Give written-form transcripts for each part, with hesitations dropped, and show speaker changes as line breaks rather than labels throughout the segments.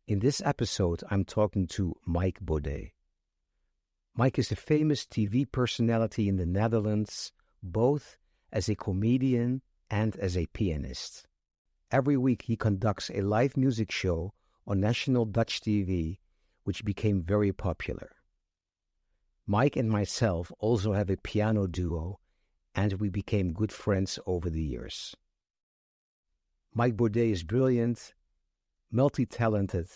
In this episode, I'm talking to Mike Boddé. Mike is a famous TV personality in the Netherlands, both as a comedian and as a pianist. Every week he conducts a live music show on national Dutch TV, which became very popular. Mike and myself also have a piano duo, and we became good friends over the years. Mike Boddé is brilliant, multi-talented,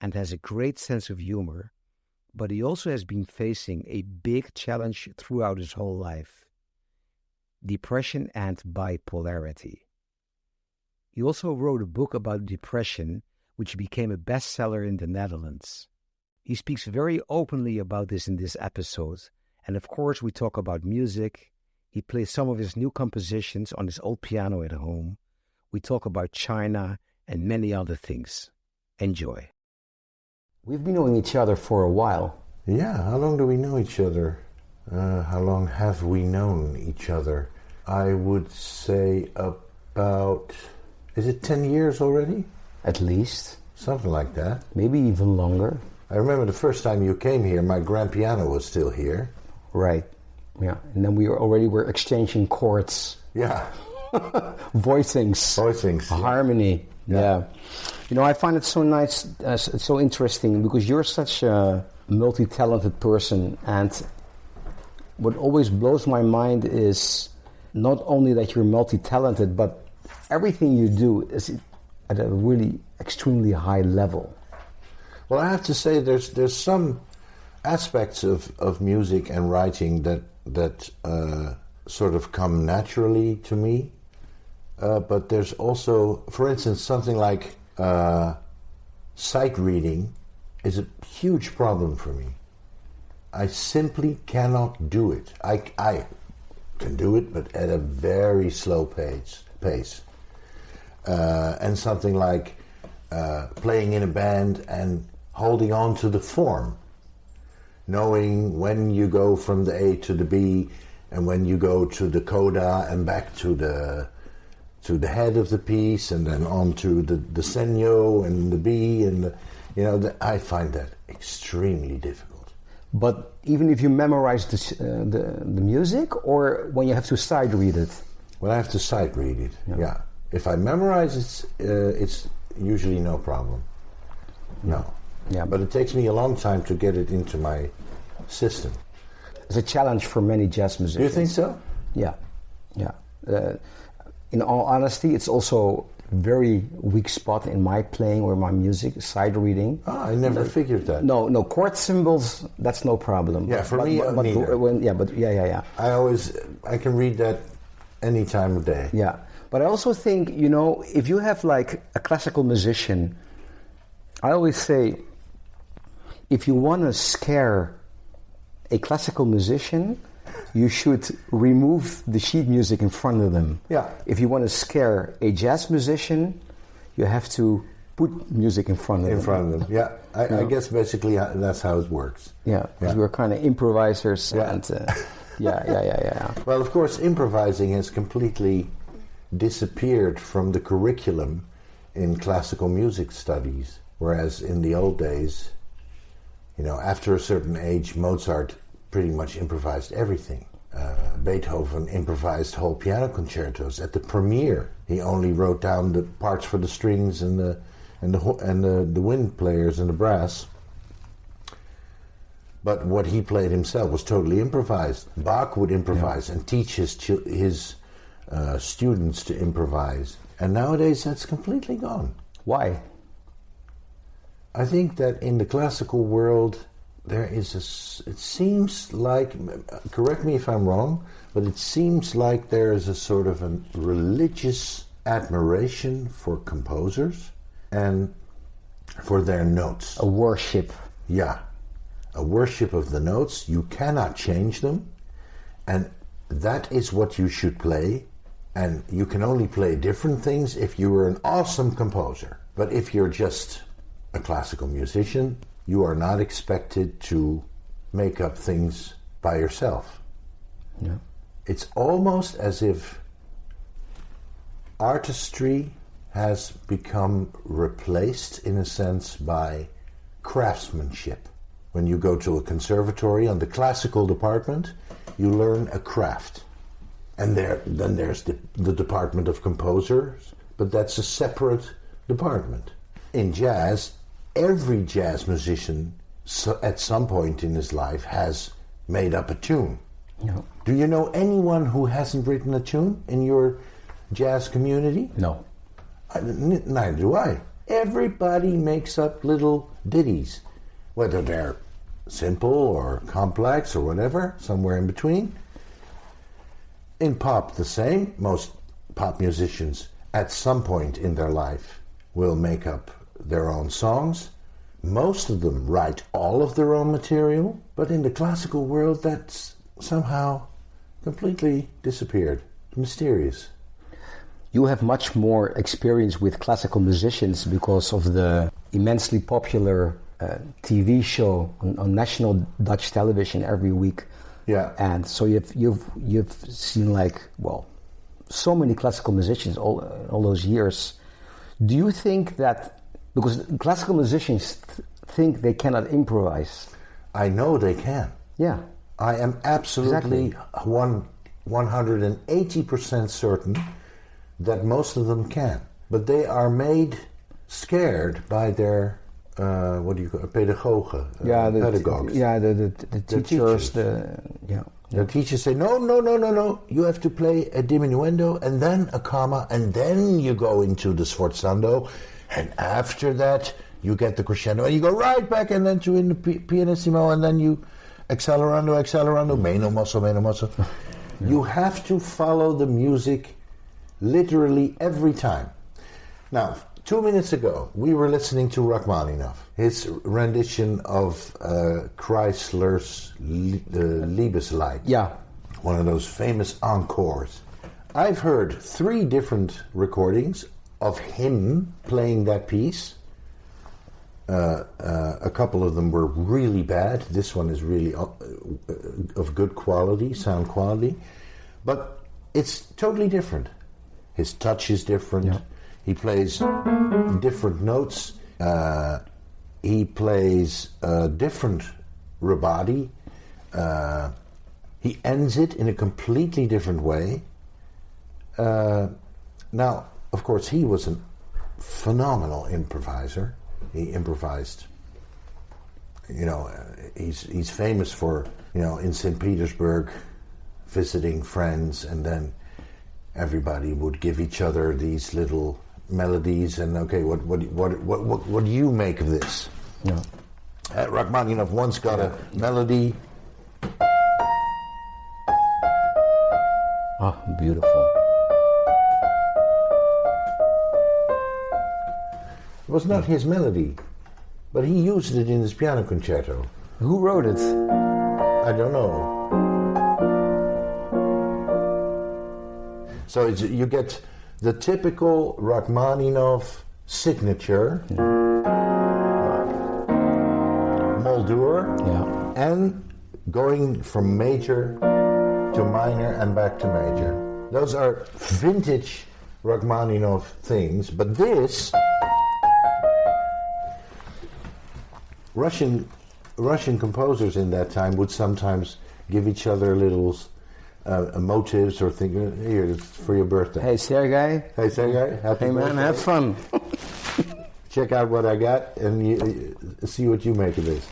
and has a great sense of humor, but he also has been facing a big challenge throughout his whole life: depression and bipolarity. He also wrote a book about depression, which became a bestseller in the Netherlands. He speaks very openly about this in this episode, and of course we talk about music. He plays some of his new compositions on his old piano at home. We talk about China and many other things. Enjoy. We've been knowing each other for a while.
Yeah, how long do we know each other? How long have we known each other? I would say about, is it 10 years already?
At least.
Something like that.
Maybe even longer.
I remember the first time you came here, my grand piano was still here.
Right, yeah. And then we were exchanging chords.
Yeah.
Voicings. Harmony. Yeah. You know, I find it so nice, so interesting, because you're such a multi-talented person, and what always blows my mind is not only that you're multi-talented, but everything you do is at a really extremely high level.
Well, I have to say there's some aspects of music and writing that sort of come naturally to me. But there's also, for instance, something like sight reading is a huge problem for me. I simply cannot do it. I can do it, but at a very slow pace. And something like playing in a band and holding on to the form, knowing when you go from the A to the B and when you go to the coda and back to the head of the piece, and then on to the segno and the B, and I find that extremely difficult.
But even if you memorize the music, or when you have to sight read it?
When I have to sight read it, yeah. If I memorize it, it's usually no problem. No.
Yeah.
But it takes me a long time to get it into my system.
It's a challenge for many jazz musicians.
Do you think so?
Yeah. In all honesty, it's also a very weak spot in my playing or my music, sight reading.
I never figured that.
No, chord symbols, that's no problem.
Yeah, for me, neither.
Yeah.
I can read that any time of day.
Yeah, but I also think, if you have like a classical musician, I always say, if you want to scare a classical musician, you should remove the sheet music in front of them.
Yeah.
If you want to scare a jazz musician, you have to put music in front of them.
In front of them, yeah. I guess basically that's how it works.
Yeah, because we're kind of improvisers.
Yeah.
And yeah.
Well, of course, improvising has completely disappeared from the curriculum in classical music studies, whereas in the old days, after a certain age, Mozart pretty much improvised everything. Beethoven improvised whole piano concertos. At the premiere, he only wrote down the parts for the strings and the wind players and the brass. But what he played himself was totally improvised. Bach would improvise and teach his students to improvise. And nowadays, that's completely gone.
Why?
I think that in the classical world, there is it seems like, correct me if I'm wrong, but it seems like there is a sort of a religious admiration for composers and for their notes.
A worship.
Yeah, a worship of the notes. You cannot change them, and that is what you should play, and you can only play different things if you are an awesome composer. But if you're just a classical musician, you are not expected to make up things by yourself.
Yeah.
It's almost as if artistry has become replaced, in a sense, by craftsmanship. When you go to a conservatory on the classical department, you learn a craft. And then there's the department of composers, but that's a separate department. In jazz, every jazz musician at some point in his life has made up a tune.
No.
Do you know anyone who hasn't written a tune in your jazz community?
No.
Neither do I. Everybody makes up little ditties, whether they're simple or complex or whatever, somewhere in between. In pop, the same. Most pop musicians at some point in their life will make up their own songs. Most of them write all of their own material, but in the classical world that's somehow completely disappeared. Mysterious.
You have much more experience with classical musicians because of the immensely popular TV show on national Dutch television every week.
Yeah.
And so you've seen so many classical musicians all those years. Do you think that because classical musicians think they cannot improvise?
I know they can.
Yeah.
I am absolutely 180% certain that most of them can. But they are made scared by their pedagogen, pedagogues.
The teachers.
The teachers say, no, you have to play a diminuendo and then a comma and then you go into the sforzando and after that you get the crescendo and you go right back and then to in the pianissimo and then you accelerando, meno mosso. Yeah. You have to follow the music literally every time. Now, 2 minutes ago, we were listening to Rachmaninoff, his rendition of Chrysler's Liebeslied.
Yeah.
One of those famous encores. I've heard 3 different recordings of him playing that piece. A couple of them were really bad. This one is really of good quality, sound quality. But it's totally different. His touch is different. Yeah. He plays different notes. He plays different rubato. He ends it in a completely different way. Now, of course, he was a phenomenal improviser. He improvised. He's famous for in St. Petersburg visiting friends, and then everybody would give each other these little melodies, and okay, what do you make of this?
Yeah.
Rachmaninoff once got a melody.
Oh, beautiful.
It was not his melody, but he used it in his piano concerto.
Who wrote it?
I don't know. So you get the typical Rachmaninoff signature, Moldur, and going from major to minor and back to major. Those are vintage Rachmaninoff things, but this Russian composers in that time would sometimes give each other little motives or think, here, it's for your birthday.
Hey, Sergei.
Hey, Sergei. Happy birthday.
Have fun.
Check out what I got and you see what you make of this.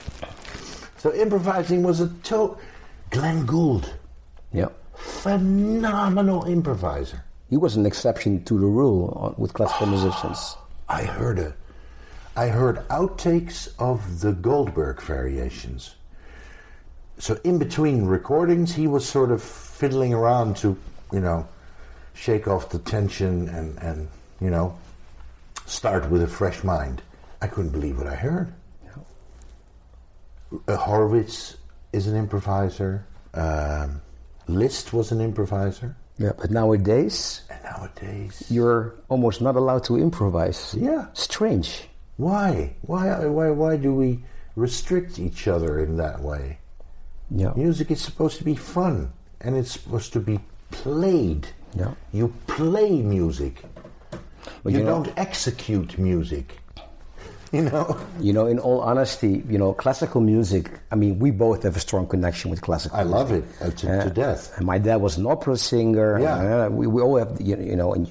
So improvising was Glenn Gould.
Yep.
Phenomenal improviser.
He was an exception to the rule with classical musicians.
I heard outtakes of the Goldberg variations. So in between recordings, he was sort of fiddling around to, shake off the tension and start with a fresh mind. I couldn't believe what I heard. No. Horowitz is an improviser. Liszt was an improviser.
Yeah, but nowadays, you're almost not allowed to improvise.
Yeah.
Strange.
Why? Why do we restrict each other in that way?
Yeah.
Music is supposed to be fun, and it's supposed to be played.
Yeah.
You play music.
But
you don't execute music. You know,
in all honesty, classical music, I mean, we both have a strong connection with classical music.
I love it to death.
And my dad was an opera singer.
Yeah.
We all have, and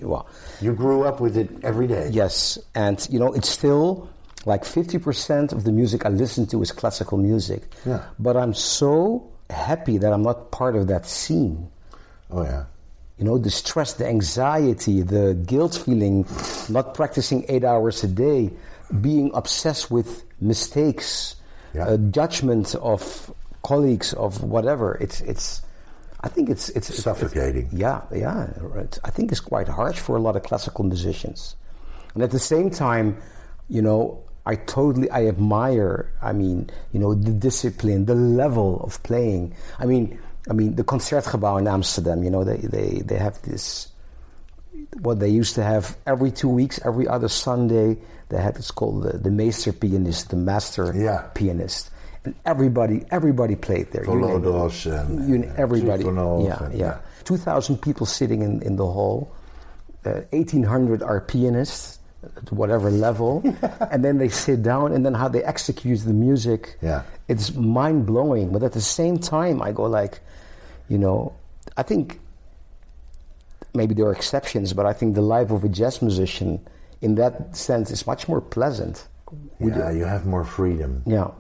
you grew up with it every day.
Yes. And, it's still like 50% of the music I listen to is classical music.
Yeah.
But I'm so happy that I'm not part of that scene.
Oh, yeah.
The stress, the anxiety, the guilt feeling, not practicing 8 hours a day, being obsessed with mistakes, judgment of colleagues, of whatever. I think it's
suffocating.
Yeah. I think it's quite harsh for a lot of classical musicians. And at the same time, I admire, the discipline, the level of playing. I mean, the Concertgebouw in Amsterdam, they have this, what they used to have every 2 weeks, every other Sunday. They had, it's called the Meester Pianist, the master pianist. And everybody played there.
Volodos and
everybody.
Yeah.
2,000 people sitting in the hall. 1,800 are pianists at whatever level. And then they sit down, and then how they execute the music.
Yeah.
It's mind-blowing. But at the same time, I go like, I think maybe there are exceptions, but I think the life of a jazz musician in that sense is much more pleasant.
Yeah, you have more freedom.
Yeah.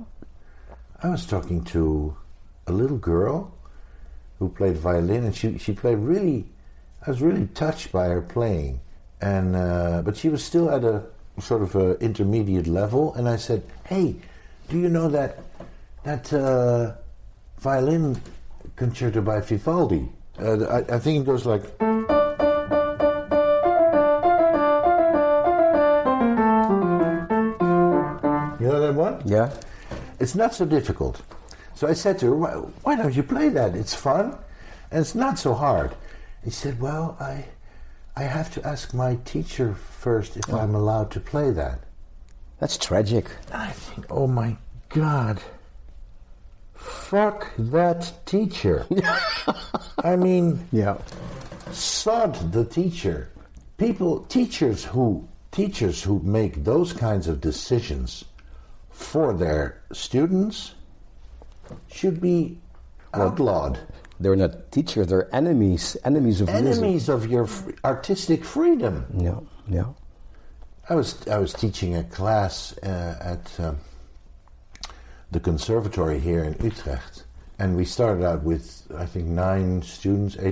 I was talking to a little girl who played violin, and she played really, I was really touched by her playing. And but she was still at a sort of a intermediate level, and I said, "Hey, do you know that violin concerto by Vivaldi? I think it goes like." You know that one?
Yeah.
It's not so difficult. So I said to her, why don't you play that? It's fun, and it's not so hard. He said, well, I have to ask my teacher first if I'm allowed to play that.
That's tragic.
And I think, oh my God, fuck that teacher. I mean, sod the teacher. Teachers who make those kinds of decisions for their students should be outlawed.
They're not teachers, they're enemies of music.
Enemies of your artistic freedom.
Yeah.
I was teaching a class at the conservatory here in Utrecht, and we started out with, I think, 8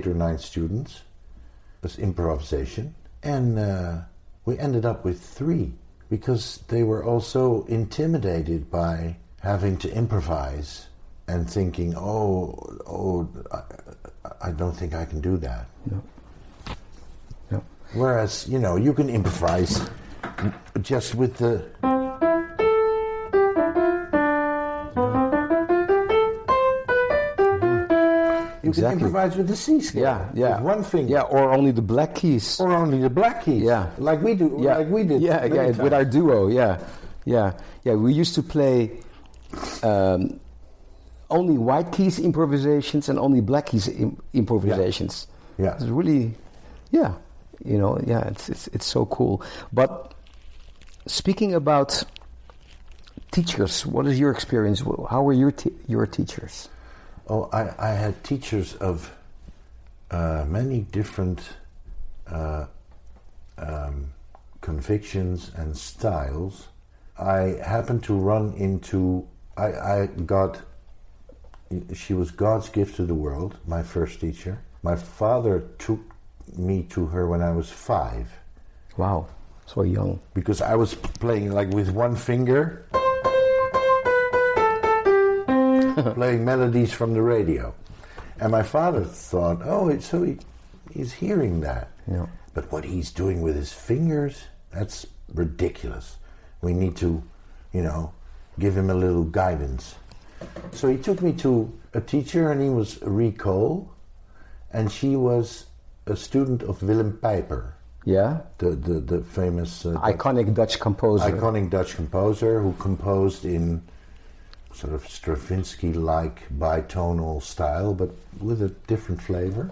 or 9 students. It was improvisation, and we ended up with 3 because they were also intimidated by having to improvise and thinking, I don't think I can do that.
No.
Whereas, you can improvise just with the... You can improvise with the C scale.
Yeah.
With one finger.
Yeah, or only the black keys.
Yeah. Like we do.
Yeah.
Like we did.
Yeah, with our duo. Yeah. We used to play only white keys improvisations and only black keys improvisations.
Yeah.
It's really, it's so cool. But speaking about teachers, what is your experience? How were your teachers?
Oh, I had teachers of many different convictions and styles. I happened to run into... She was God's gift to the world, my first teacher. My father took me to her when I was 5.
Wow, so young.
Because I was playing like with one finger, playing melodies from the radio. And my father thought, he's hearing that.
Yeah.
But what he's doing with his fingers, that's ridiculous. We need to, give him a little guidance. So he took me to a teacher, her name was Rico, and she was a student of Willem Pijper.
Yeah?
The famous...
iconic Dutch composer.
Iconic Dutch composer who composed in sort of Stravinsky-like bitonal style, but with a different flavor.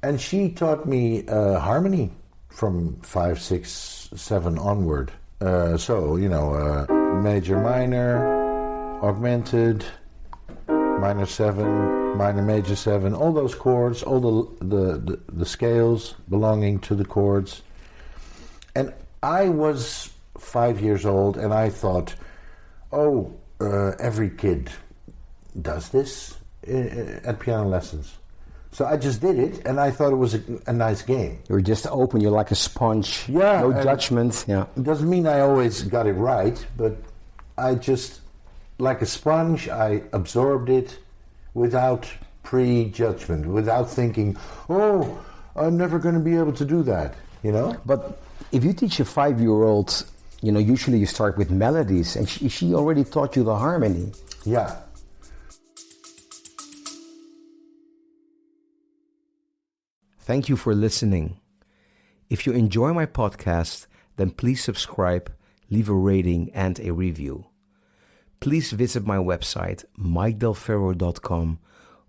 And she taught me harmony. from 5, 6, 7 onward. Major, minor, augmented, minor 7, minor major 7, all those chords, all the scales belonging to the chords. And I was 5 years old, and I thought, every kid does this at piano lessons. So I just did it, and I thought it was a nice game.
You're just open, you're like a sponge.
Yeah.
No judgment. Yeah.
It doesn't mean I always got it right, but I just, like a sponge, I absorbed it without prejudgment, without thinking, I'm never going to be able to do that,
But if you teach a 5-year-old, usually you start with melodies, and she already taught you the harmony.
Yeah.
Thank you for listening. If you enjoy my podcast, then please subscribe, leave a rating and a review. Please visit my website, mikedelferro.com,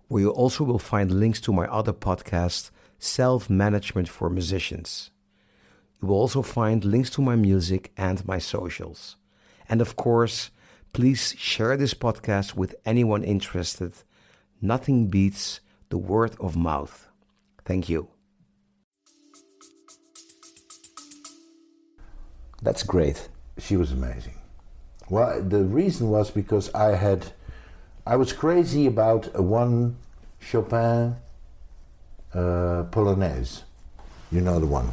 where you also will find links to my other podcast, Self-Management for Musicians. You will also find links to my music and my socials. And of course, please share this podcast with anyone interested. Nothing beats the word of mouth. Thank you. That's great.
She was amazing. Well, the reason was because I was crazy about one Chopin Polonaise. You know the one.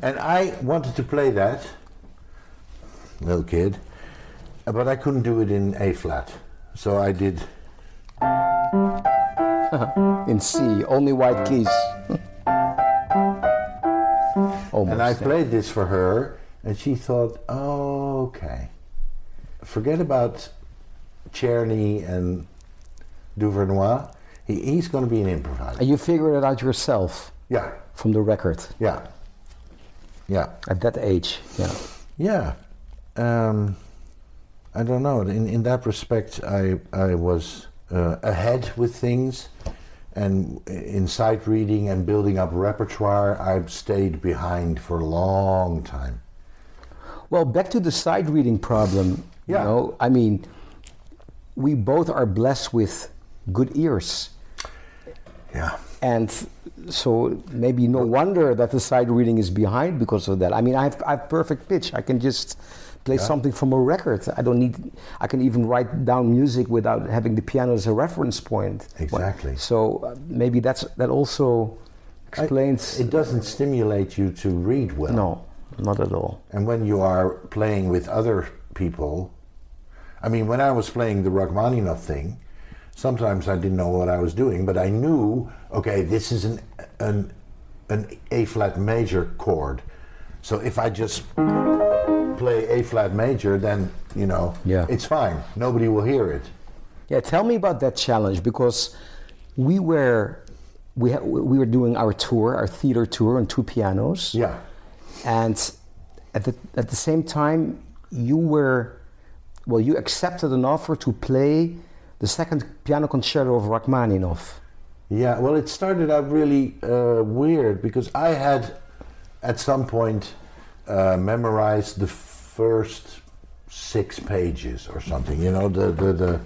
And I wanted to play that, little kid, but I couldn't do it in A flat. So I did
in C, only white keys. Almost,
and I played this for her, and she thought, okay, forget about Czerny and Duvernois. He's going to be an improviser.
And you figured it out yourself?
Yeah.
From the record?
Yeah. Yeah.
At that age? Yeah.
Yeah. I don't know. In that respect, I was ahead with things, and in sight reading and building up repertoire, I've stayed behind for a long time.
Well, back to the sight reading problem.
Yeah.
I mean, we both are blessed with good ears.
Yeah.
And so maybe no wonder that the sight reading is behind because of that. I mean, I have perfect pitch. I can just play something from a record. I can even write down music without having the piano as a reference point.
Exactly.
So maybe that also explains...
It doesn't stimulate you to read well.
No, not at all.
And when you are playing with other people, I mean, when I was playing the Rachmaninoff thing, sometimes I didn't know what I was doing, but I knew, okay, this is an A flat major chord. So if I just play A flat major, then it's fine. Nobody will hear it.
Yeah, tell me about that challenge, because we were doing our tour, our theater tour, on 2 pianos.
Yeah.
And at the same time, you accepted an offer to play the second piano concerto of Rachmaninoff.
Yeah, well, it started out really weird, because I had at some point memorized the first 6 pages or something, the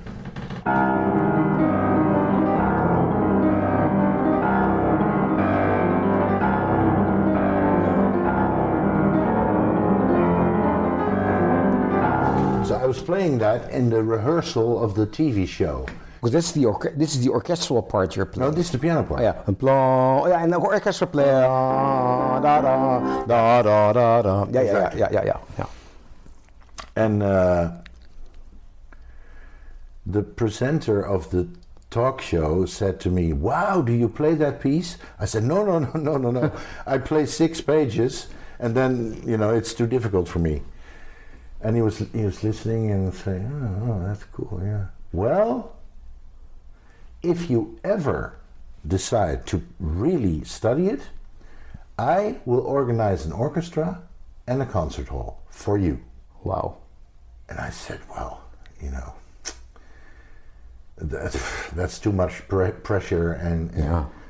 So I was playing that in the rehearsal of the TV show.
Because this is the orchestral part you're playing.
No, this is the piano part.
Oh, yeah. And the orchestra play da da da da da da. Yeah,
Exactly.
Yeah.
And the presenter of the talk show said to me, "Wow, do you play that piece?" I said, No. I play 6 pages, and then it's too difficult for me. And he was listening and saying, "Oh, that's cool, yeah." Well, if you ever decide to really study it, I will organize an orchestra and a concert hall for you.
Wow.
And I said, well, you know, that's too much pressure, and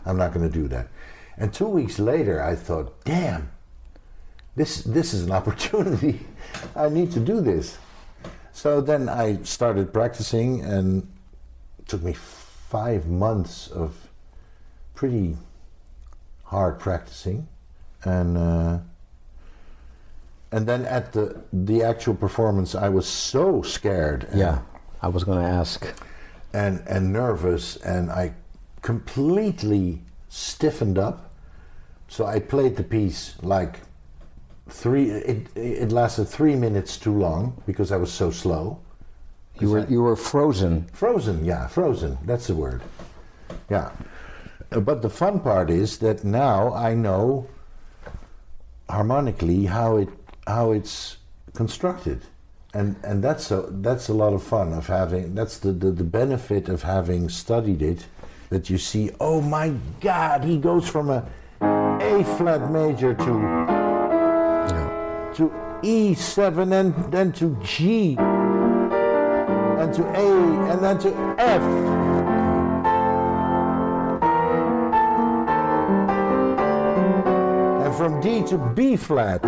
I'm not going to do that. And 2 weeks later, I thought, damn, this is an opportunity. I need to do this. So then I started practicing, and it took me 5 months of pretty hard practicing, and then at the actual performance, I was so scared.
I was going to ask.
And nervous, and I completely stiffened up. So I played the piece like it lasted 3 minutes too long because I was so slow.
You were frozen.
Frozen, yeah, frozen. That's the word. Yeah. But the fun part is that now I know harmonically how it's constructed. And that's a lot of fun of having. That's the benefit of having studied it. That you see, oh my God, he goes from a A-flat major to E7 and then to G and to A and then to F. And from D to B-flat.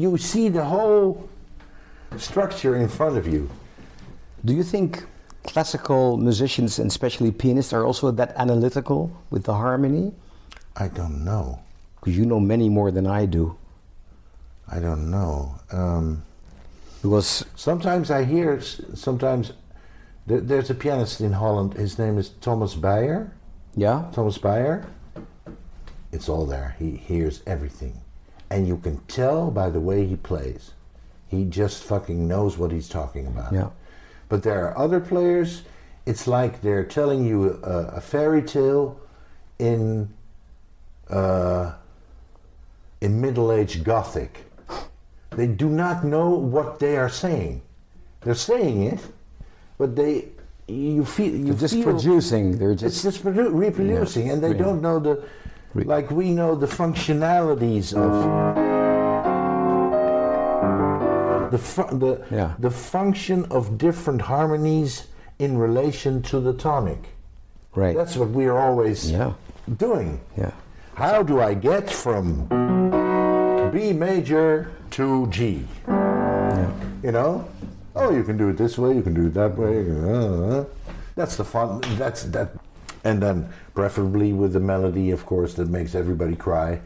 You see the whole structure in front of you.
Do you think classical musicians, and especially pianists, are also that analytical with the harmony?
I don't know.
Because you know many more than I do.
I don't know.
Because
sometimes I hear, there's a pianist in Holland, his name is Thomas Beyer.
Yeah?
Thomas Beyer. It's all there. He hears everything. And you can tell by the way he plays. He just fucking knows what he's talking about.
Yeah.
But there are other players, it's like they're telling you a fairy tale in middle-aged Gothic. They do not know what they are saying. They're saying it, but they're just
producing.
It's just reproducing, and they don't know like we know the functionalities of the function of different harmonies in relation to the tonic.
Right.
That's what we are always doing.
Yeah.
How do I get from B major to G? Yeah. You know? Oh, you can do it this way, you can do it that way. That's the fun. That's that. And then preferably with the melody, of course, that makes everybody cry.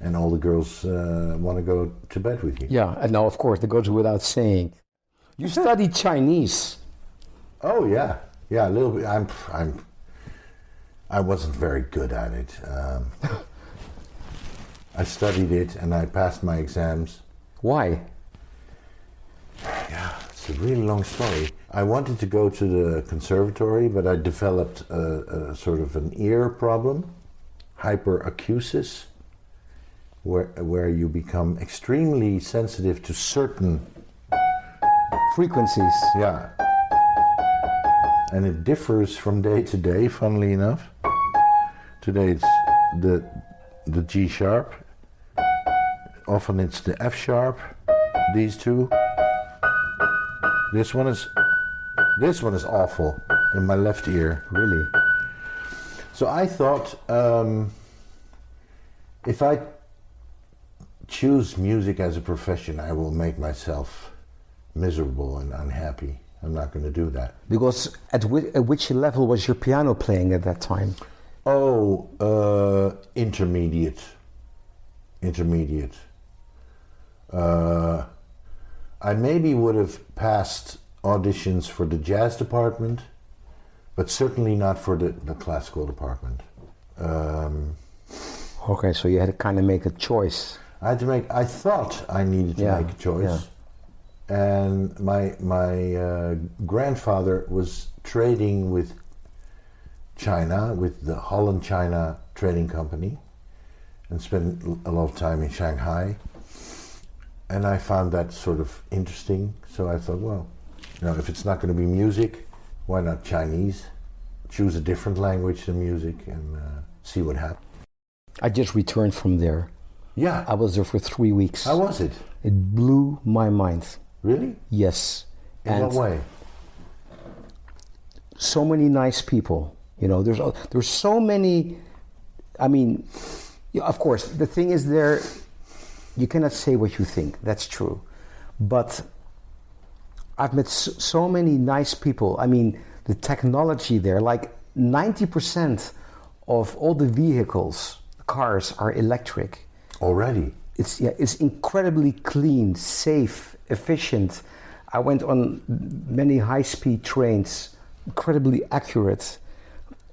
And all the girls want to go to bed with you.
Yeah, and now, of course, that goes without saying. You studied Chinese.
Oh, yeah. Yeah, a little bit. I wasn't very good at it. I studied it and I passed my exams.
Why?
Yeah, it's a really long story. I wanted to go to the conservatory, but I developed a sort of an ear problem, hyperacusis, where you become extremely sensitive to certain
frequencies.
Yeah. And it differs from day to day, funnily enough. Today it's the G sharp. Often it's the F sharp. These two. This one is awful in my left ear.
Really?
So I thought, if I choose music as a profession, I will make myself miserable and unhappy. I'm not going to do that.
Because at which level was your piano playing at that time?
Oh, intermediate. Intermediate. I maybe would have passed auditions for the jazz department, but certainly not for the classical department.
Okay, so you had to kind of make a choice.
I thought I needed to make a choice. Yeah. And my grandfather was trading with China, with the Holland-China Trading Company, and spent a lot of time in Shanghai. And I found that sort of interesting, so I thought, well, if it's not going to be music, why not Chinese? Choose a different language than music and see what happens.
I just returned from there.
Yeah.
I was there for 3 weeks.
How was it?
It blew my mind.
Really?
Yes.
In what way?
So many nice people. There's so many. I mean, of course, the thing is there. You cannot say what you think. That's true, but I've met so many nice people. I mean, the technology there, like 90% of all the vehicles, cars are electric.
Already?
It's incredibly clean, safe, efficient. I went on many high-speed trains, incredibly accurate.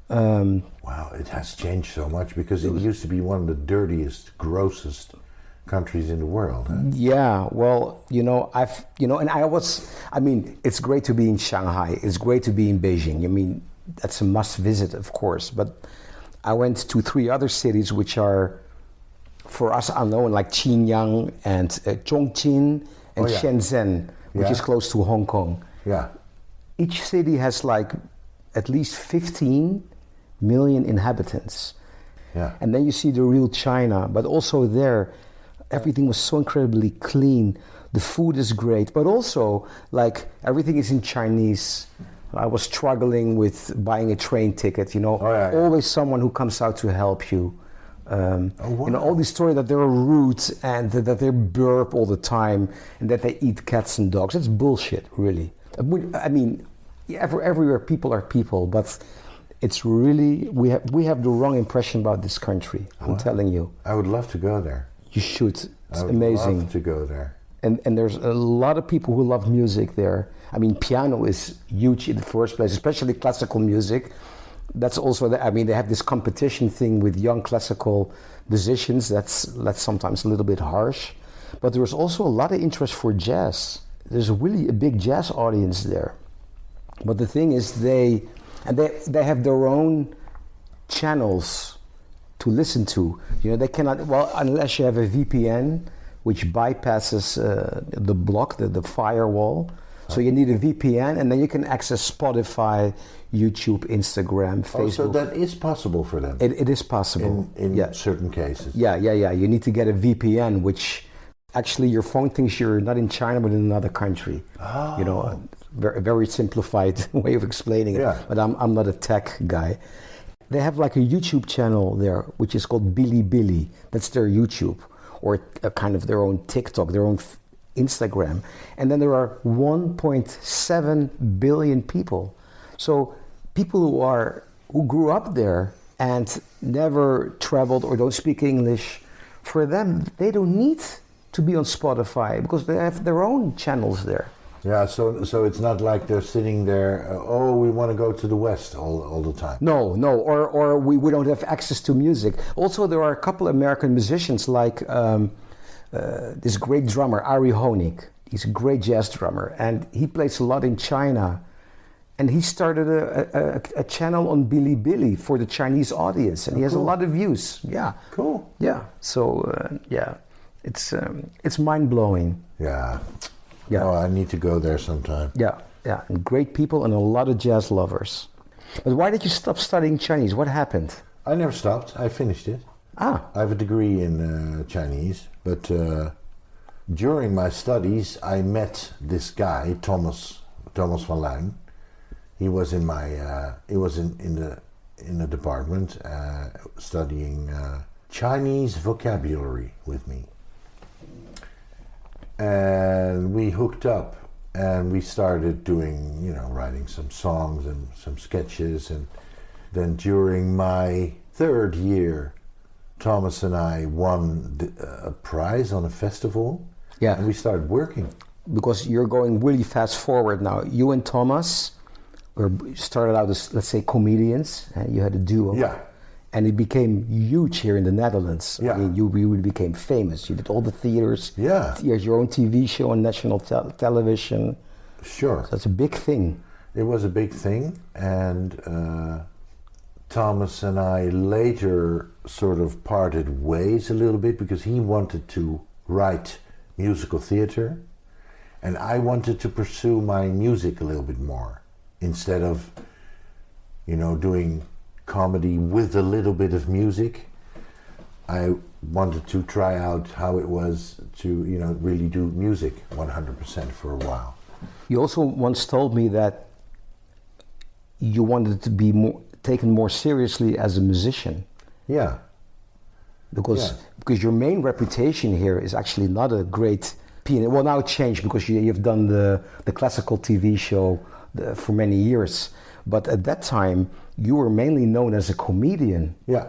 Wow, it has changed so much because it used to be one of the dirtiest, grossest countries in the world. Huh?
Yeah, well, it's great to be in Shanghai. It's great to be in Beijing. I mean, that's a must visit, of course. But I went to 3 other cities which are, for us, unknown, like Qinyang and Chongqing and Shenzhen, which is close to Hong Kong.
Yeah.
Each city has like at least 15 million inhabitants.
Yeah.
And then you see the real China, but also there, everything was so incredibly clean. The food is great, but also like everything is in Chinese. I was struggling with buying a train ticket, always someone who comes out to help you. All these stories that they're rude and that they burp all the time and that they eat cats and dogs. That's bullshit, really. I mean, everywhere people are people, but it's really, we have the wrong impression about this country. I'm telling you.
I would love to go there.
You should. It's amazing.
I would love to go there.
And there's a lot of people who love music there. I mean, piano is huge in the first place, especially classical music. That's also, they have this competition thing with young classical musicians. That's sometimes a little bit harsh. But there's also a lot of interest for jazz. There's really a big jazz audience there. But the thing is, they have their own channels to listen to. They cannot, unless you have a VPN, which bypasses the block, the firewall. So you need a VPN, and then you can access Spotify, YouTube, Instagram, Facebook.
Oh, so that is possible for them?
It is possible.
In certain cases?
Yeah. You need to get a VPN, which actually your phone thinks you're not in China, but in another country.
Oh.
Very, very simplified way of explaining it.
Yeah.
But I'm not a tech guy. They have like a YouTube channel there, which is called Bilibili. That's their YouTube, or a kind of their own TikTok, their own Instagram. And then there are 1.7 billion people. So people who grew up there and never traveled or don't speak English, for them, they don't need to be on Spotify because they have their own channels there.
Yeah, so it's not like they're sitting there, we want to go to the West all the time.
No, or we don't have access to music. Also, there are a couple American musicians like this great drummer, Ari Honig. He's a great jazz drummer, and he plays a lot in China. And he started a channel on Bilibili for the Chinese audience, and he has a lot of views. Yeah.
Cool.
Yeah. So, it's mind-blowing.
Yeah.
Yeah.
Oh, I need to go there sometime.
Yeah. And great people and a lot of jazz lovers. But why did you stop studying Chinese? What happened?
I never stopped. I finished it. I have a degree in Chinese, but during my studies, I met this guy, Thomas van Luijn. He was in my, in the department studying Chinese vocabulary with me. And we hooked up and we started doing, writing some songs and some sketches. And then during my 3rd year, Thomas and I won a prize on a festival.
Yeah.
And we started working.
Because you're going really fast forward now. You and Thomas started out as, let's say, comedians. You had a duo.
Yeah.
And it became huge here in the Netherlands.
Yeah.
I mean, you really became famous. You did all the theaters.
Yeah.
You had your own TV show on national television.
Sure.
So it's a big thing.
It was a big thing. And Thomas and I later sort of parted ways a little bit because he wanted to write musical theater. And I wanted to pursue my music a little bit more instead of, doing comedy with a little bit of music. I wanted to try out how it was to, really do music 100% for a while.
You also once told me that you wanted to be taken more seriously as a musician.
Yeah.
Because your main reputation here is actually not a great pianist. Well, now it changed because you've done the classical TV show for many years. But at that time, you were mainly known as a comedian.
Yeah.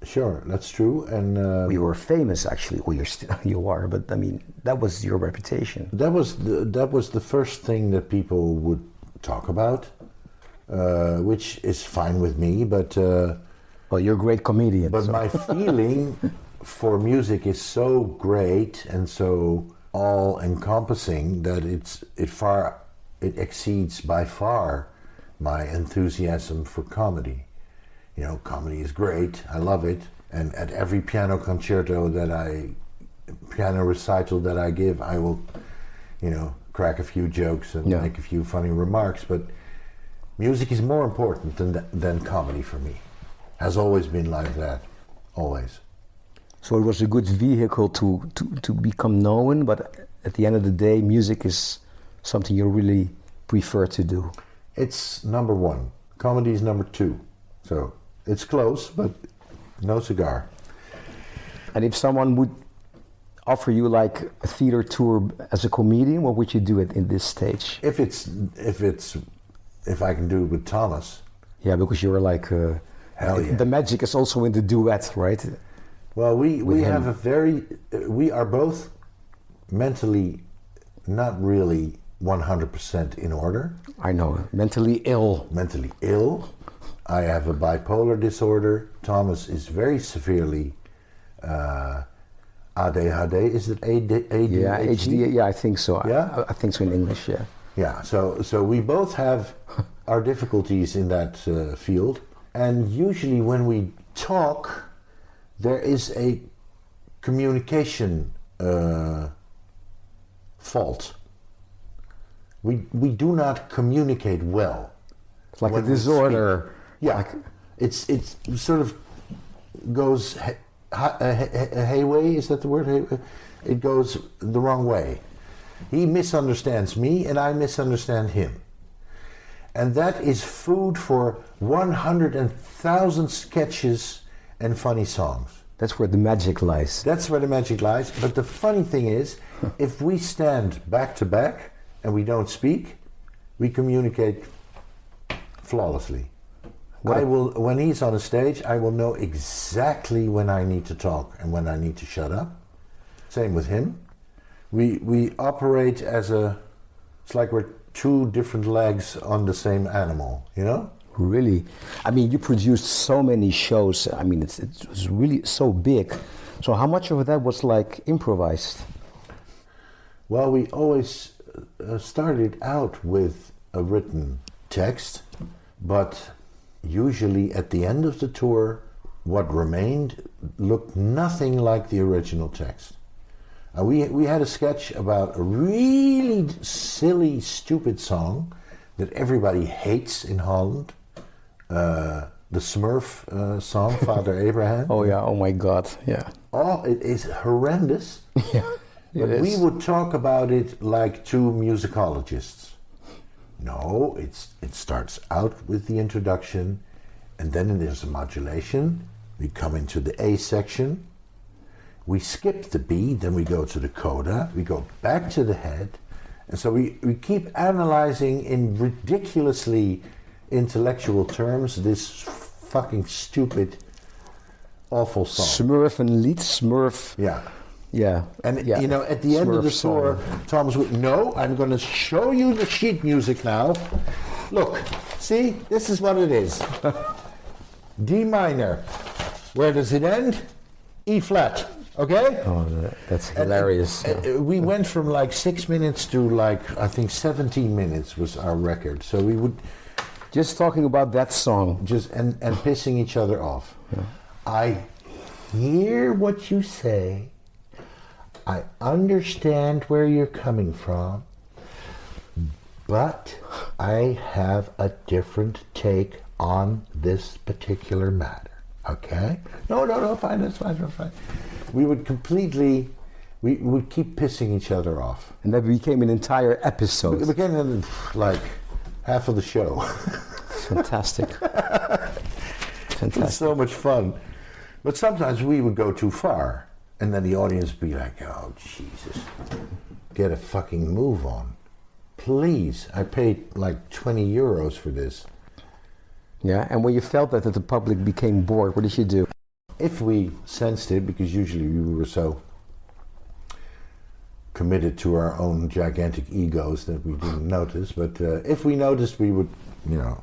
Sure, that's true. And
you were famous, actually. Well, you are, but I mean, that was your reputation.
That was the first thing that people would talk about, which is fine with me. But
well, you're a great comedian.
But my feeling for music is so great and so all-encompassing that it exceeds by far my enthusiasm for comedy. Comedy is great. I love it. And at every piano recital that I give, I will, crack a few jokes and make a few funny remarks. But music is more important than comedy for me. Has always been like that. Always.
So it was a good vehicle to become known, but at the end of the day, music is something you really prefer to do.
It's number one. Comedy is number two. So it's close, but no cigar.
And if someone would offer you like a theater tour as a comedian, what would you do in this stage?
If I can do it with Thomas.
Yeah, because you're like
hell yeah.
The magic is also in the duet, right?
Well, we are both mentally not really 100% in order.
I know, mentally ill.
Mentally ill. I have a bipolar disorder. Thomas is very severely ADHD. Is it ADHD?
Yeah, HD. Yeah, I think so.
Yeah?
I think so in English. Yeah.
Yeah. So we both have our difficulties in that field, and usually when we talk, there is a communication fault. We do not communicate well.
It's like a disorder.
Yeah, it's sort of goes hayway. Is that the word? It goes the wrong way. He misunderstands me, and I misunderstand him, and that is food for 100,000 sketches and funny songs.
That's where the magic lies.
That's where the magic lies. But the funny thing is, if we stand back to back and we don't speak, we communicate flawlessly. When he's on a stage, I will know exactly when I need to talk and when I need to shut up. Same with him. We operate it's like we're two different legs on the same animal,
Really? I mean, you produced so many shows. I mean, it was really so big. So how much of that was like improvised?
Well, we always started out with a written text, but usually at the end of the tour, what remained looked nothing like the original text. We had a sketch about a really silly, stupid song that everybody hates in Holland. The Smurf song, Father Abraham.
Oh yeah, oh my God, yeah.
Oh, it is horrendous.
Yeah,
but we would talk about it like two musicologists. No, it starts out with the introduction, and then there's a modulation. We come into the A section. We skip the B, then we go to the coda. We go back to the head. And so we keep analyzing in ridiculously intellectual terms this fucking stupid, awful song.
Smurf and Lied, Smurf.
Yeah.
Yeah.
And, at the end of the tour, Thomas would, no, I'm going to show you the sheet music now. Look, see, this is what it is. D minor. Where does it end? E flat. Okay?
Oh, that's hilarious.
We went from like 6 minutes to I think 17 minutes was our record. So we would...
Just talking about that song.
And pissing each other off. Yeah. I hear what you say. I understand where you're coming from, but I have a different take on this particular matter. Okay? No, fine, that's fine. We would keep pissing each other off.
And that became an entire episode.
It became like half of the show.
Fantastic.
It's so much fun. But sometimes we would go too far, and then the audience would be like, oh, Jesus, get a fucking move on. Please, I paid like 20 euros for this.
Yeah, and when you felt that the public became bored, what did you do?
If we sensed it, because usually we were so committed to our own gigantic egos that we didn't notice, but if we noticed, we would,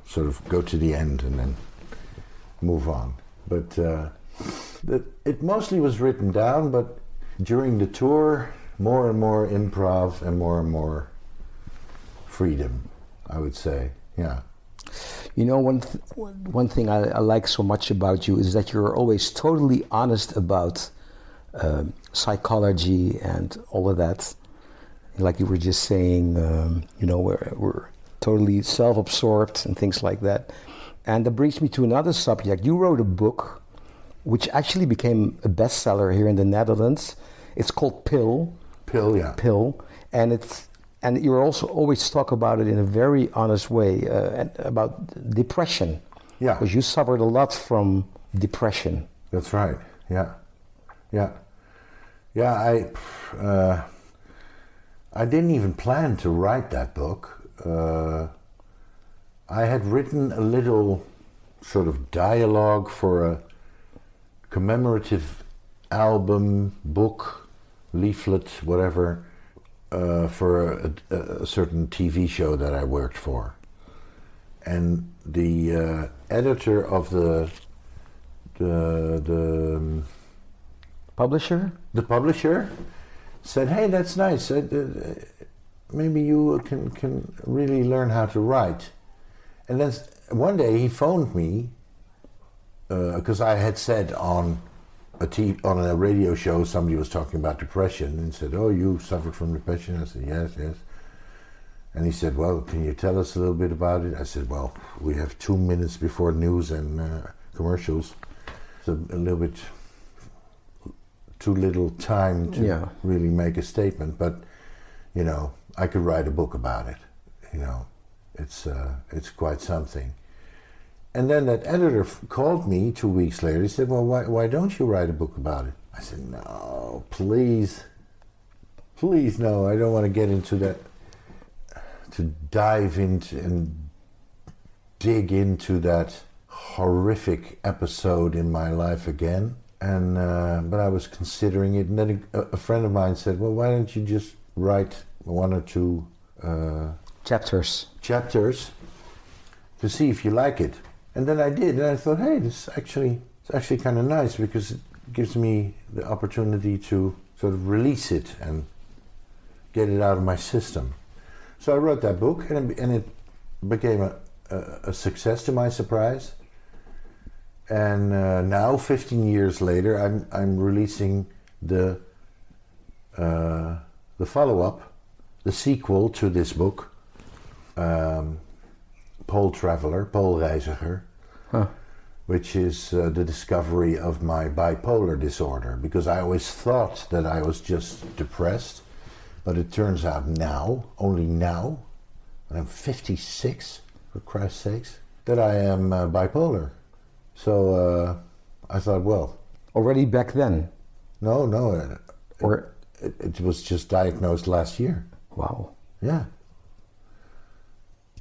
sort of go to the end and then move on. But it mostly was written down, but during the tour, more and more improv and more freedom, I would say, yeah.
One thing I like so much about you is that you're always totally honest about psychology and all of that. Like you were just saying, we're totally self-absorbed and things like that. And that brings me to another subject. You wrote a book which actually became a bestseller here in the Netherlands. It's called Pill.
Pill, yeah.
Pill. And you also always talk about it in a very honest way, about depression.
Yeah.
Because you suffered a lot from depression.
That's right, yeah. I didn't even plan to write that book. I had written a little sort of dialogue for a commemorative album, book, leaflet, whatever, for a certain TV show that I worked for. And the editor of the
publisher?
The publisher said, hey, that's nice. Maybe you can really learn how to write. And then one day he phoned me, because I had said on a radio show, somebody was talking about depression and said, oh, you suffered from depression? I said, yes. And he said, well, can you tell us a little bit about it? I said, well, we have 2 minutes before news and commercials. It's a little bit too little time to really make a statement, but I could write a book about it. It's quite something. And then that editor called me 2 weeks later. He said, well, why don't you write a book about it? I said, no, please no, I don't want to get into that, to dive into and dig into that horrific episode in my life again. And but I was considering it, and then a friend of mine said, well, why don't you just write 1 or 2
chapters
to see if you like it. And then I did, and I thought, hey, it's actually kind of nice, because it gives me the opportunity to sort of release it and get it out of my system. So I wrote that book, and it became a success to my surprise. And now, 15 years later, I'm releasing the follow-up, the sequel to this book, Poolreiziger, which is the discovery of my bipolar disorder, because I always thought that I was just depressed, but it turns out only now, when I'm 56, for Christ's sakes, that I am bipolar. So I thought, well...
Already back then?
No. It was just diagnosed last year.
Wow.
Yeah.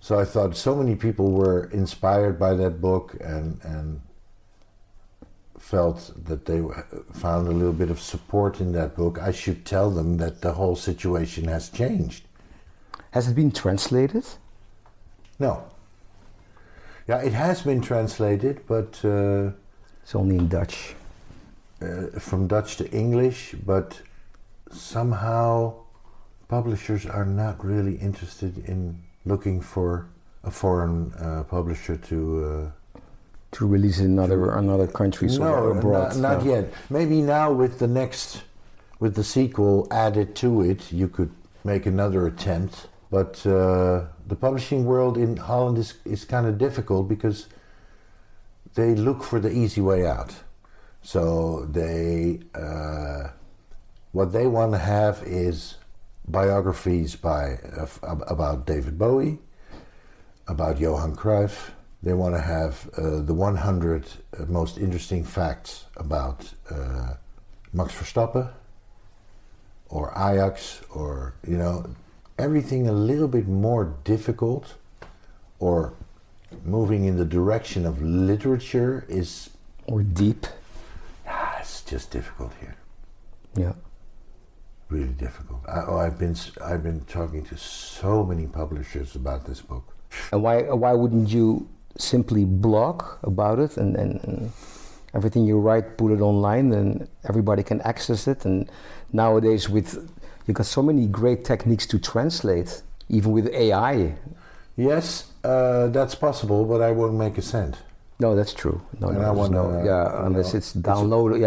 So I thought so many people were inspired by that book and felt that they found a little bit of support in that book. I should tell them that the whole situation has changed.
Has it been translated?
No. Yeah, it has been translated, but...
it's only in Dutch.
From Dutch to English, but somehow publishers are not really interested in looking for a foreign publisher to release
in another countries or abroad.
Not yet. Maybe now with with the sequel added to it, you could make another attempt. But the publishing world in Holland is kind of difficult because they look for the easy way out. So what they want to have is biographies about David Bowie, about Johan Cruyff. They want to have the 100 most interesting facts about Max Verstappen or Ajax, or everything a little bit more difficult or moving in the direction of literature is
or deep.
It's just difficult here.
Yeah.
Really difficult. I've been talking to so many publishers about this book.
And why wouldn't you simply blog about it and everything you write, put it online, and everybody can access it? And nowadays you got so many great techniques to translate, even with AI.
Yes, that's possible, but I won't make a cent.
No, that's true. Unless it's downloaded.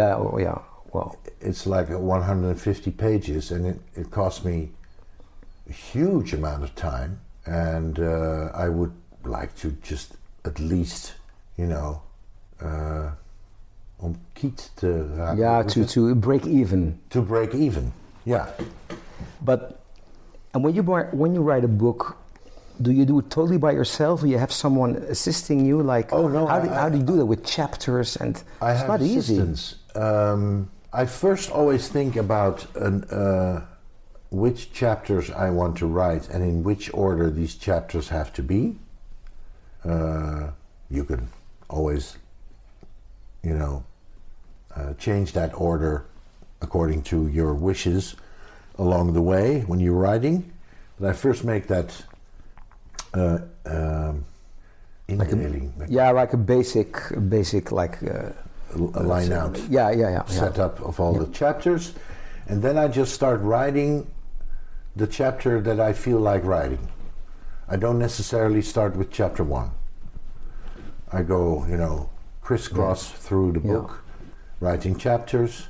Well,
it's like 150 pages, and it cost me a huge amount of time, and I would like to just at least, om kiet te raken.
Yeah, to break even.
To break even, yeah.
And when you write a book, do you do it totally by yourself, or you have someone assisting you? Like,
oh no,
how do you do that with chapters? And
I
it's
have
not
assistants.
Easy.
I first always think about which chapters I want to write and in which order these chapters have to be. You can always, change that order according to your wishes along the way when you're writing. But I first make that indeling.
Like a basic like
a line out. Setup of all the chapters, and then I just start writing the chapter that I feel like writing. I don't necessarily start with chapter 1. I go, crisscross through the book, writing chapters,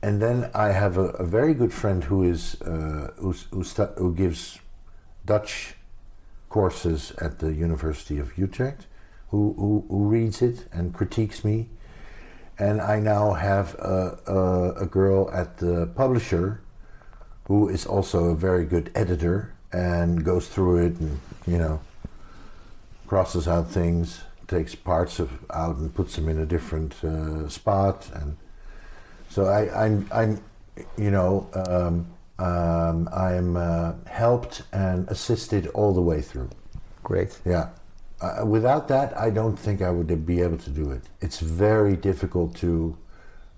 and then I have a very good friend who gives Dutch courses at the University of Utrecht, who reads it and critiques me. And I now have a girl at the publisher who is also a very good editor and goes through it and, crosses out things, takes parts out and puts them in a different spot. And so I'm helped and assisted all the way through.
Great.
Yeah. Without that, I don't think I would be able to do it. It's very difficult to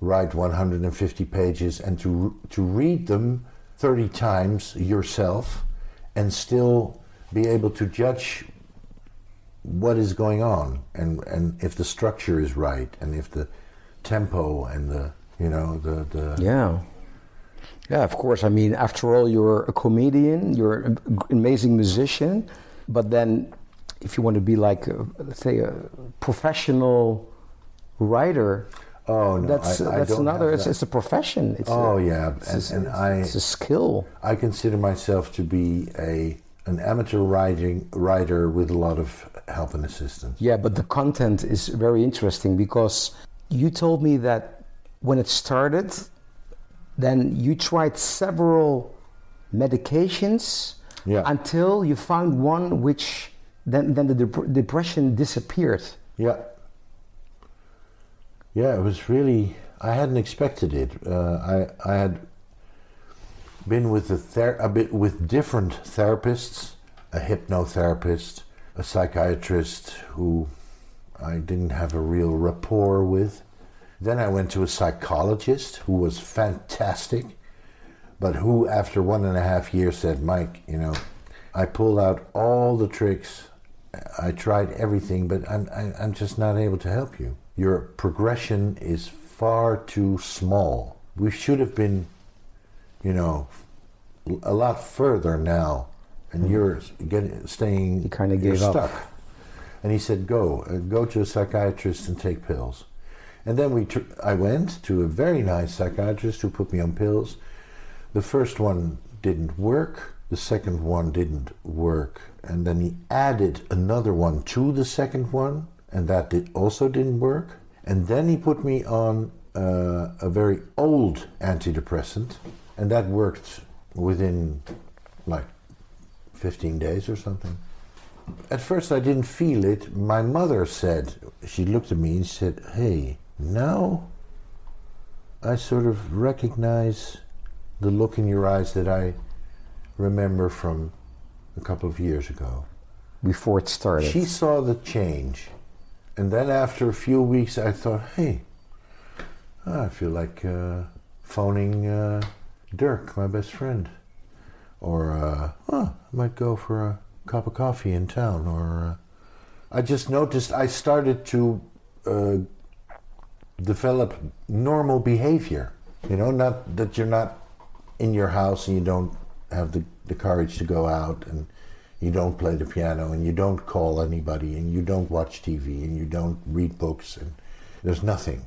write 150 pages and to read them 30 times yourself and still be able to judge what is going on and if the structure is right and if the tempo and the
Yeah, of course. I mean, after all, you're a comedian, you're an amazing musician, but then if you want to be like, let's say, a professional writer, that's another. It's a profession. It's a skill.
I consider myself to be an amateur writer with a lot of help and assistance.
Yeah, but the content is very interesting because you told me that when it started, then you tried several medications until you found one which then the depression disappeared.
Yeah, it was really, I hadn't expected it. I had been with with different therapists, a hypnotherapist, a psychiatrist who I didn't have a real rapport with. Then I went to a psychologist who was fantastic, but who after 1.5 years said, Mike, I pulled out all the tricks, I tried everything, but I'm just not able to help you. Your progression is far too small. We should have been, a lot further now, and you're staying.
He kind of gave
stuck.
up.
And he said, go to a psychiatrist and take pills. And then I went to a very nice psychiatrist who put me on pills, The first one didn't work, the second one didn't work, and then he added another one to the second one, and that also didn't work. And then he put me on a very old antidepressant, and that worked within like 15 days or something. At first I didn't feel it. My mother said, she looked at me and said, "Hey, now I sort of recognize the look in your eyes that I remember from a couple of years ago."
Before it started.
She saw the change. And then after a few weeks I thought, hey, I feel like phoning Dirk, my best friend. Or I might go for a cup of coffee in town. Or I just noticed I started to develop normal behavior. You know, not that you're not in your house and you don't have the courage to go out, and you don't play the piano, and you don't call anybody, and you don't watch TV, and you don't read books, and there's nothing.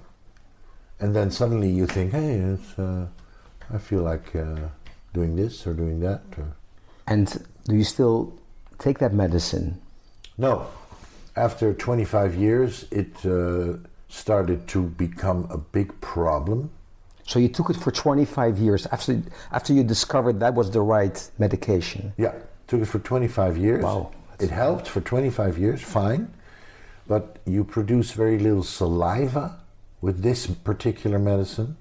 And then suddenly you think, hey, I feel like doing this or doing that.
And do you still take that medicine?
No. After 25 years, it started to become a big problem.
So you took it for 25 years after you discovered that was the right medication?
Yeah, took it for 25 years.
Wow.
It helped for 25 years, fine. But you produce very little saliva with this particular medicine.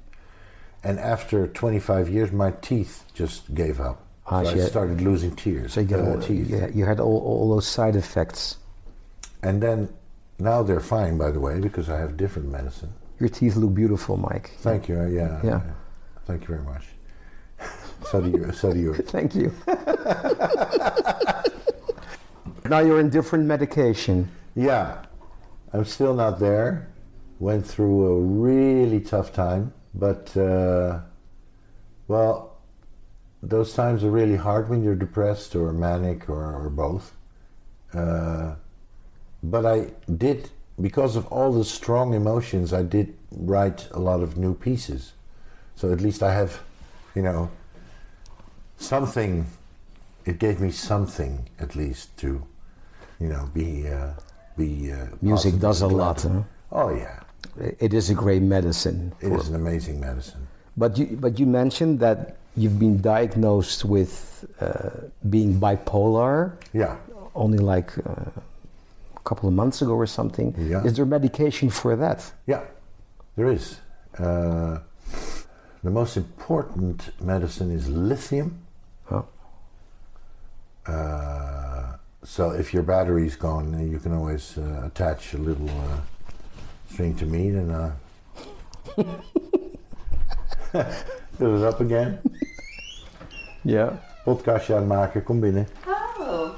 And after 25 years, my teeth just gave up. So I started losing tears.
So you had all those side effects.
And then, now they're fine, by the way, because I have different medicine.
Your teeth look beautiful, Mike.
Thank you. Yeah. Thank you very much. So do you.
Thank you. Now you're in different medication.
Yeah. I'm still not there. Went through a really tough time. But, well, those times are really hard when you're depressed or manic or both. But I did, because of all the strong emotions, I did write a lot of new pieces. So at least I have, something. It gave me something, at least, to, be.
Music does a lot, huh?
Oh yeah.
It is a great medicine.
It is an amazing medicine.
But you mentioned that you've been diagnosed with being bipolar.
Yeah.
Only like a couple of months ago or something.
Yeah.
Is there medication for that?
Yeah, there is. The most important medicine is lithium.
Oh.
So if your battery's gone, you can always attach a little string to me and fill it up again.
Ja.
Podcastje aan het maken, kom binnen.
Oh,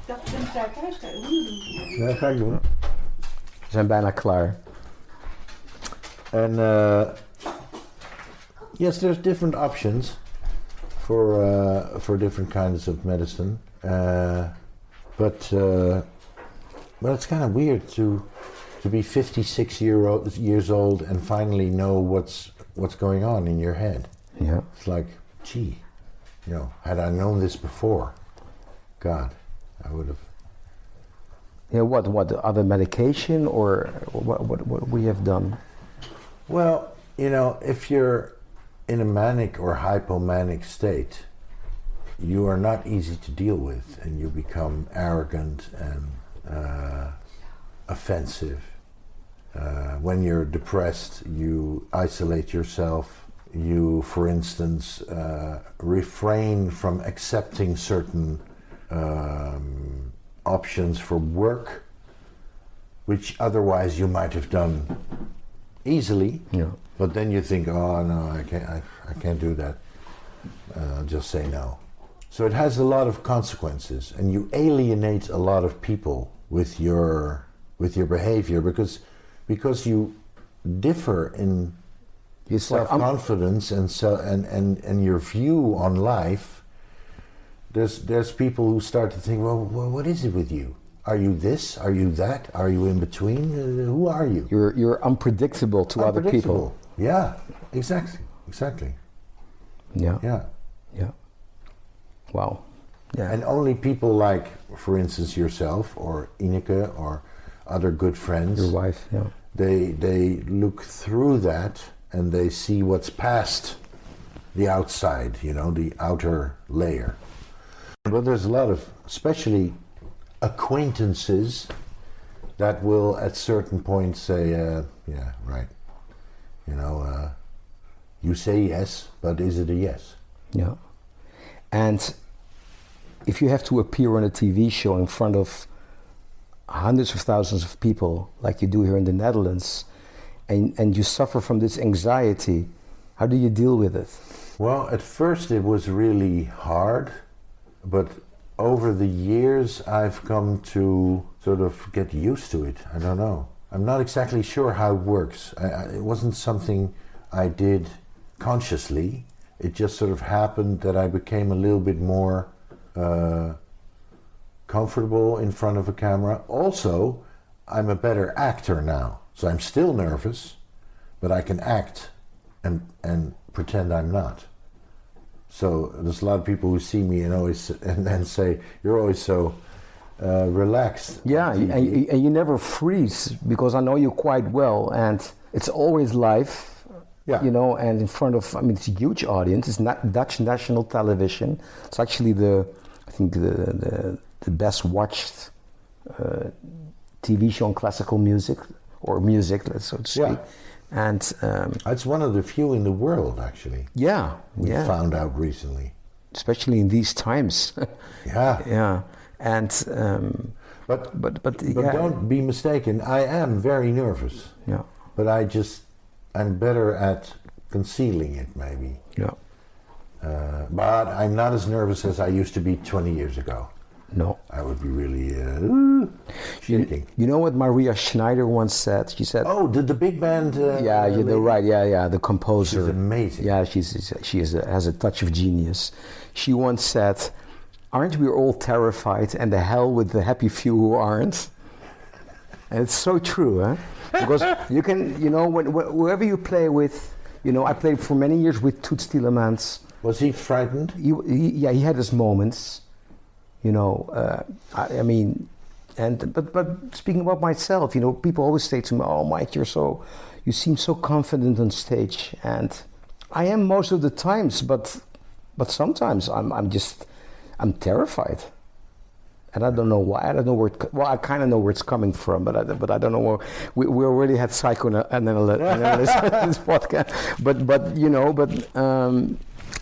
dat je hem daar thuis kan doen.
Ja, dat ga ik doen.
We zijn bijna klaar.
And yes, there's different options for different kinds of medicine, but it's kind of weird to be 56 years old and finally know what's going on in your head.
Yeah.
It's like, gee, had I known this before, God, I would have.
Yeah, what other medication or what we have done?
Well, if you're in a manic or hypomanic state, you are not easy to deal with, and you become arrogant and offensive. When you're depressed, you isolate yourself. You, for instance, refrain from accepting certain options for work, which otherwise you might have done easily.
Yeah.
But then you think, oh no, I can't do that. I'll just say no. So it has a lot of consequences, and you alienate a lot of people with your behavior because you differ in self-confidence and your view on life. There's people who start to think, well, what is it with you? Are you this? Are you that? Are you in between? Who are you?
You're unpredictable to other people.
Yeah, exactly.
Yeah.
Yeah.
Yeah. Wow. Yeah.
And only people like, for instance, yourself or Ineke or other good friends,
Your wife, yeah.
they look through that and they see what's past the outside, the outer layer. But there's a lot of, especially acquaintances, that will at certain points say, yeah, right. You say yes, but is it a yes?
Yeah. And if you have to appear on a TV show in front of hundreds of thousands of people, like you do here in the Netherlands, and you suffer from this anxiety, how do you deal with it?
Well, at first it was really hard, but over the years I've come to sort of get used to it. I don't know. I'm not exactly sure how it works. It wasn't something I did consciously. It just sort of happened that I became a little bit more comfortable in front of a camera. Also, I'm a better actor now. So I'm still nervous, but I can act and pretend I'm not. So there's a lot of people who see me and then say, "You're always so relaxed."
Yeah, and you never freeze, because I know you quite well, and it's always live.
Yeah.
And in front of, it's a huge audience. It's not Dutch national television. It's actually the best watched TV show on classical music, or music, let's so to speak.
Yeah.
And
it's one of the few in the world, actually.
Yeah,
We
yeah.
found out recently.
Especially in these times.
Yeah.
Yeah, and
But
yeah.
don't be mistaken. I am very nervous.
Yeah.
But I'm better at concealing it, maybe.
Yeah.
But I'm not as nervous as I used to be 20 years ago.
No.
I would be really shaking.
You know what Maria Schneider once said? She said,
Oh, the big band.
yeah, you're
lady?
right. Yeah, the composer.
She's amazing.
Yeah, she has a touch of genius. She once said, "Aren't we all terrified? And the hell with the happy few who aren't." And it's so true, huh? Because you can, whoever you play with, I played for many years with Toots Tielemans.
Was he frightened?
He had his moments, but speaking about myself, people always say to me, "Oh, Mike, you seem so confident on stage," and I am most of the times, but sometimes I'm terrified, and I don't know why. I don't know I kind of know where it's coming from, but I don't know where. We already had psychoanalysis in this podcast,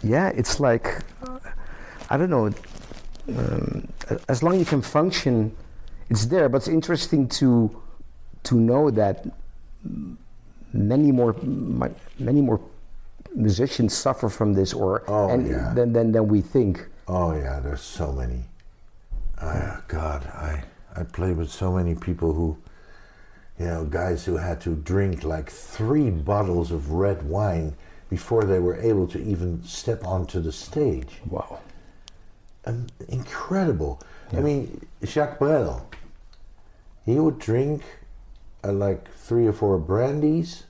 yeah, it's like, I don't know. As long as you can function, it's there. But it's interesting to know that many more musicians suffer from this, than we think.
Oh yeah, there's so many. God, I played with so many people who, guys who had to drink like 3 bottles of red wine before they were able to even step onto the stage.
Wow.
Incredible.
Yeah.
I mean, Jacques Brel, he would drink like 3 or 4 brandies,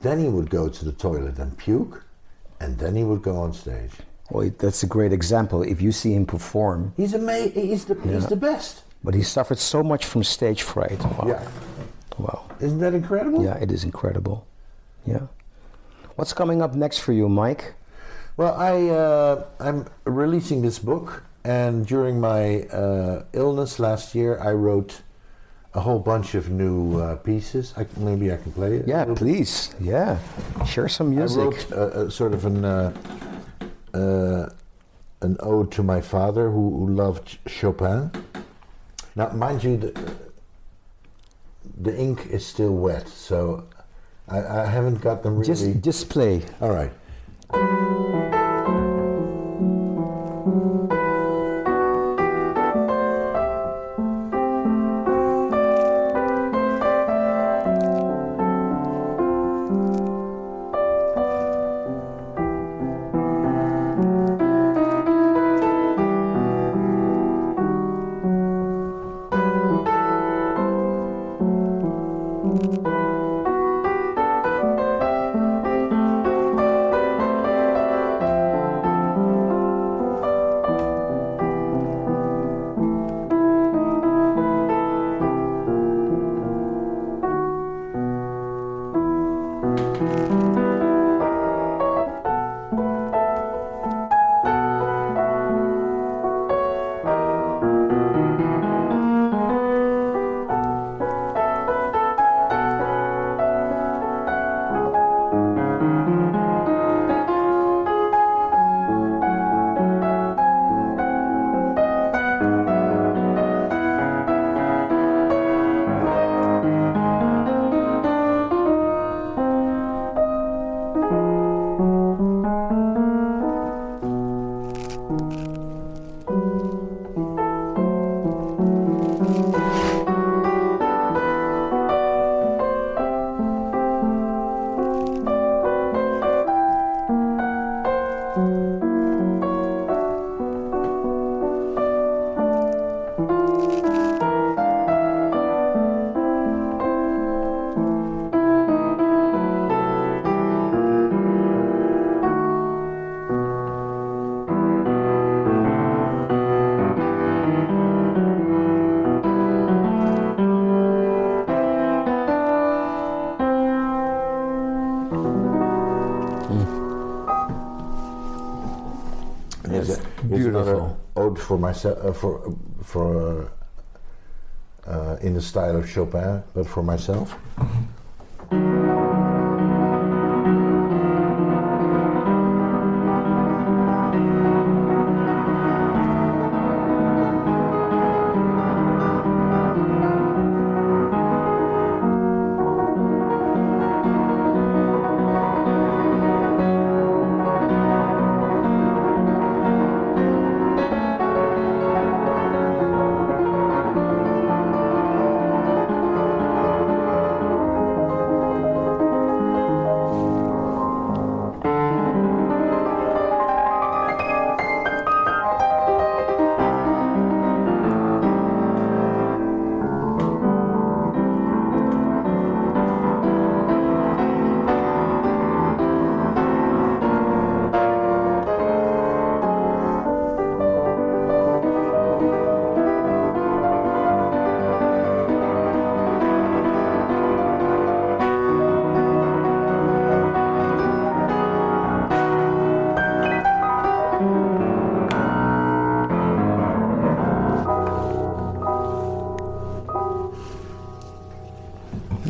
then he would go to the toilet and puke, and then he would go on stage.
Well, that's a great example. If you see him perform,
He's amazing. He's the best.
but he suffered so much from stage fright. Wow.
Yeah.
Wow.
Isn't that incredible?
Yeah, it is incredible. Yeah. What's coming up next for you, Mike?
Well, I'm releasing this book, and during my illness last year, I wrote a whole bunch of new pieces. Maybe I can play it.
Yeah, please. Yeah, share some music.
I wrote sort of an ode to my father, who loved Chopin. Now, mind you, the ink is still wet, so I haven't got them really.
Just play.
All right. ode for myself, in the style of Chopin, but for myself.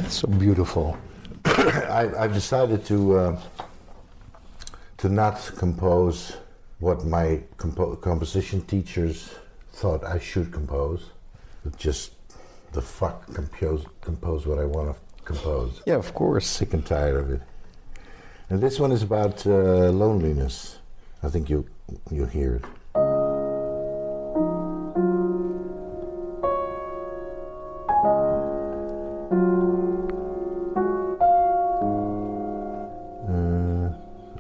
So beautiful.
I've decided to not compose what my composition teachers thought I should compose, but just the fuck compose what I want to compose.
Yeah, of course.
Sick and tired of it. And this one is about loneliness. I think you'll hear it.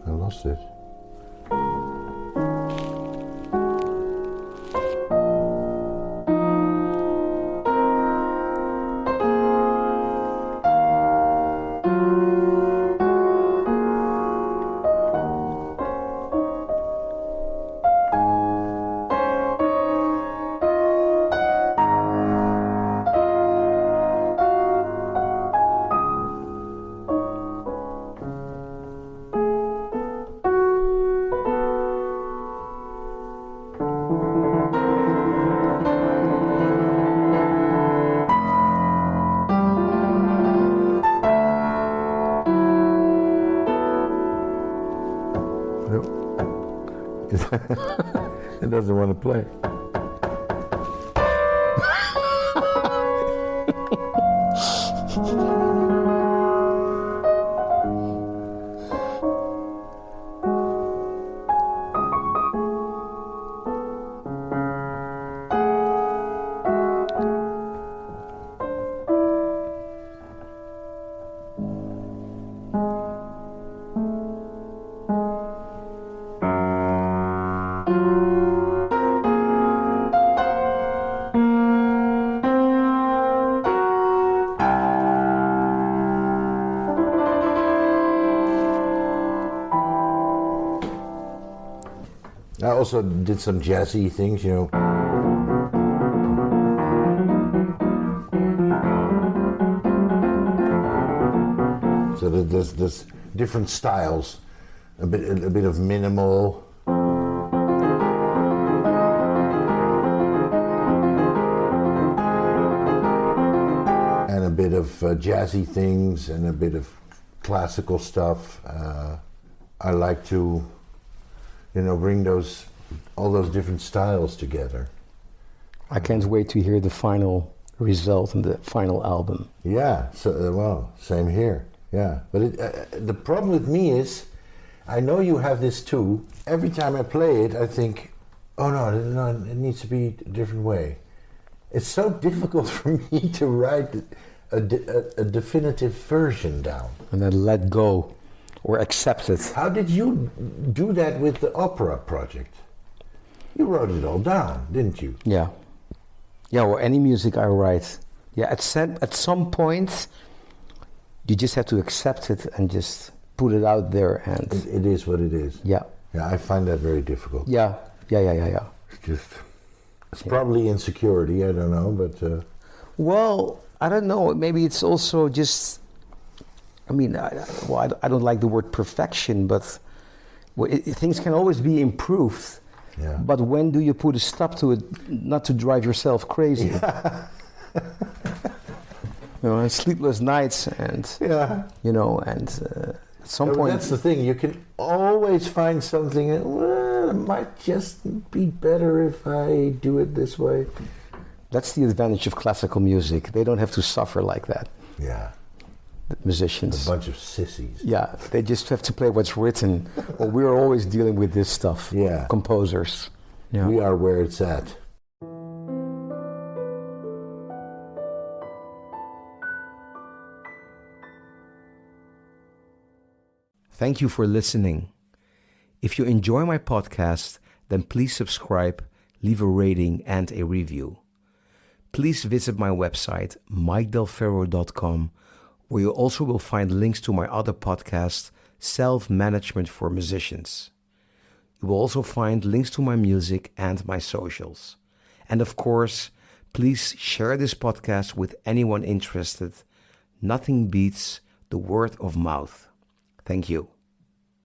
I lost it. It doesn't want to play. I also did some jazzy things, you know. So that there's different styles, a bit of minimal, and a bit of jazzy things, and a bit of classical stuff. I like to, you know, bring all those different styles together.
I can't wait to hear the final result and the final album.
Yeah, so well, same here. Yeah, but the problem with me is, I know you have this too. Every time I play it, I think, oh no, it needs to be a different way. It's so difficult for me to write a definitive version down.
And then let go or accept it.
How did you do that with the opera project? You wrote it all down, didn't you?
Yeah. Yeah, or any music I write. Yeah, at some point, you just have to accept it and just put it out there, and
it is what it is.
Yeah.
Yeah, I find that very difficult.
Yeah.
It's probably insecurity, I don't know, but...
Well, I don't know, maybe it's also just... I mean, I don't like the word perfection, but things can always be improved.
Yeah.
But when do you put a stop to it, not to drive yourself crazy? And sleepless nights and, at some point...
That's the thing, you can always find something, well, it might just be better if I do it this way.
That's the advantage of classical music. They don't have to suffer like that.
Yeah.
The musicians.
A bunch of sissies.
Yeah, they just have to play what's written. Well, we're always dealing with this stuff.
Yeah.
Composers. Yeah.
We are where it's at.
Thank you for listening. If you enjoy my podcast, then please subscribe, leave a rating and a review. Please visit my website, mikedelferro.com, where you also will find links to my other podcast, Self-Management for Musicians. You will also find links to my music and my socials. And of course, please share this podcast with anyone interested. Nothing beats the word of mouth. Thank you.